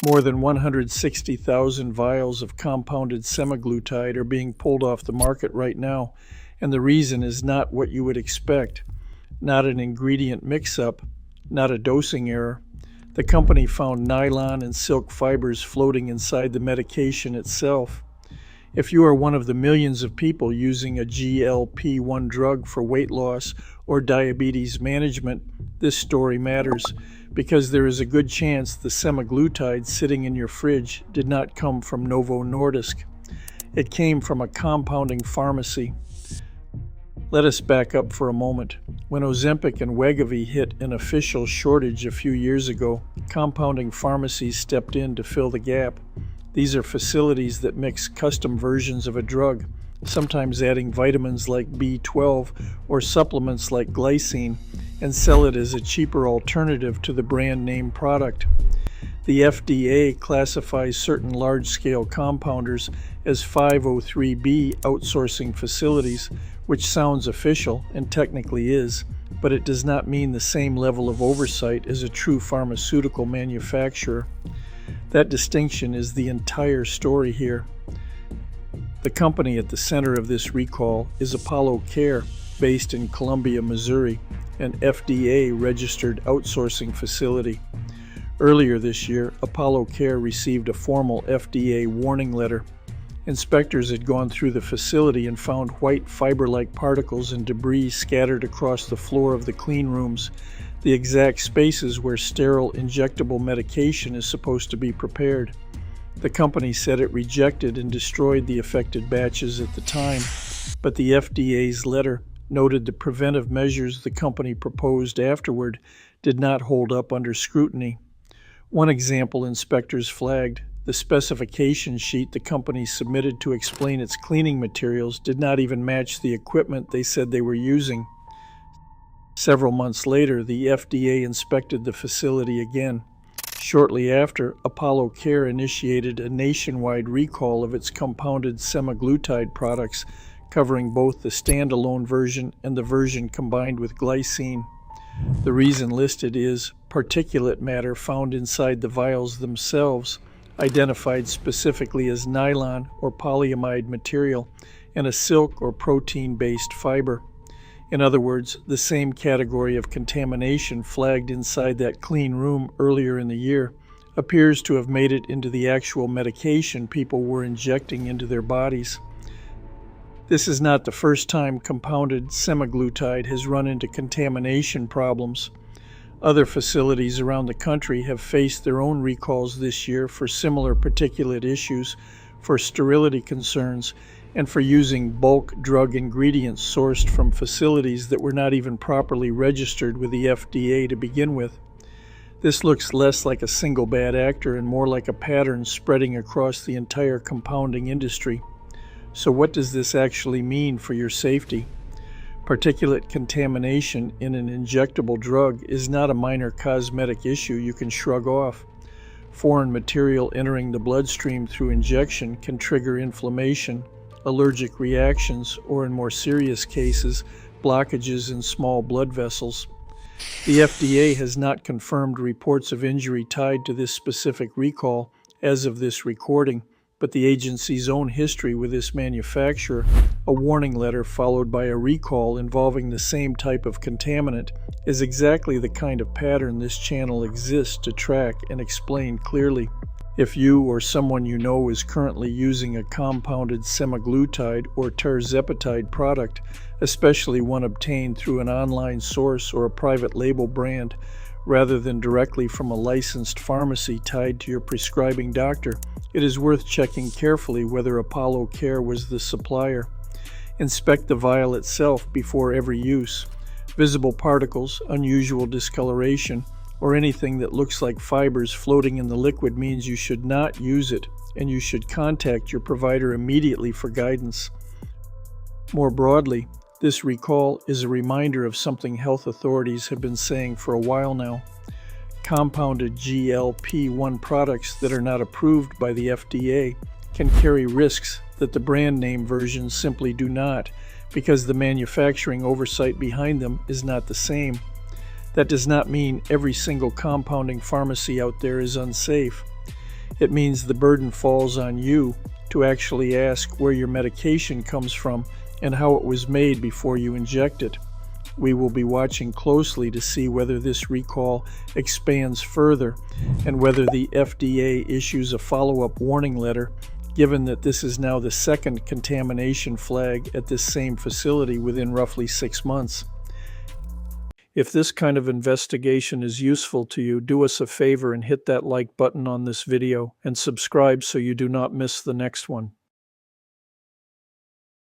More than 160,000 vials of compounded semaglutide are being pulled off the market right now, and the reason is not what you would expect. Not an ingredient mix-up, not a dosing error. The company found nylon and silk fibers floating inside the medication itself. If you are one of the millions of people using a GLP-1 drug for weight loss or diabetes management, this story matters, because there is a good chance the semaglutide sitting in your fridge did not come from Novo Nordisk. It came from a compounding pharmacy. Let us back up for a moment. When Ozempic and Wegovy hit an official shortage a few years ago, compounding pharmacies stepped in to fill the gap. These are facilities that mix custom versions of a drug, sometimes adding vitamins like B12 or supplements like glycine, and sell it as a cheaper alternative to the brand name product. The FDA classifies certain large-scale compounders as 503B outsourcing facilities, which sounds official and technically is, but it does not mean the same level of oversight as a true pharmaceutical manufacturer. That distinction is the entire story here. The company at the center of this recall is Apollo Care, based in Columbia, Missouri, an FDA-registered outsourcing facility. Earlier this year, Apollo Care received a formal FDA warning letter. Inspectors had gone through the facility and found white fiber-like particles and debris scattered across the floor of the clean rooms, the exact spaces where sterile injectable medication is supposed to be prepared. The company said it rejected and destroyed the affected batches at the time, but the FDA's letter noted the preventive measures the company proposed afterward did not hold up under scrutiny. One example inspectors flagged: the specification sheet the company submitted to explain its cleaning materials did not even match the equipment they said they were using. Several months later, the FDA inspected the facility again. Shortly after, Apollo Care initiated a nationwide recall of its compounded semaglutide products, covering both the standalone version and the version combined with glycine. The reason listed is particulate matter found inside the vials themselves, identified specifically as nylon or polyamide material, and a silk or protein-based fiber. In other words, the same category of contamination flagged inside that clean room earlier in the year appears to have made it into the actual medication people were injecting into their bodies. This is not the first time compounded semaglutide has run into contamination problems. Other facilities around the country have faced their own recalls this year for similar particulate issues, for sterility concerns, and for using bulk drug ingredients sourced from facilities that were not even properly registered with the FDA to begin with. This looks less like a single bad actor and more like a pattern spreading across the entire compounding industry. So what does this actually mean for your safety? Particulate contamination in an injectable drug is not a minor cosmetic issue you can shrug off. Foreign material entering the bloodstream through injection can trigger inflammation, allergic reactions, or in more serious cases, blockages in small blood vessels. The FDA has not confirmed reports of injury tied to this specific recall as of this recording, but the agency's own history with this manufacturer, a warning letter followed by a recall involving the same type of contaminant, is exactly the kind of pattern this channel exists to track and explain clearly. If you or someone you know is currently using a compounded semaglutide or tirzepatide product, especially one obtained through an online source or a private label brand, rather than directly from a licensed pharmacy tied to your prescribing doctor, it is worth checking carefully whether Apollo Care was the supplier. Inspect the vial itself before every use. Visible particles, unusual discoloration, or anything that looks like fibers floating in the liquid means you should not use it, and you should contact your provider immediately for guidance. More broadly, this recall is a reminder of something health authorities have been saying for a while now. Compounded GLP-1 products that are not approved by the FDA can carry risks that the brand name versions simply do not, because the manufacturing oversight behind them is not the same. That does not mean every single compounding pharmacy out there is unsafe. It means the burden falls on you to actually ask where your medication comes from and how it was made before you inject it. We will be watching closely to see whether this recall expands further and whether the FDA issues a follow-up warning letter, given that this is now the second contamination flag at this same facility within roughly 6 months. If this kind of investigation is useful to you, do us a favor and hit that like button on this video and subscribe so you do not miss the next one.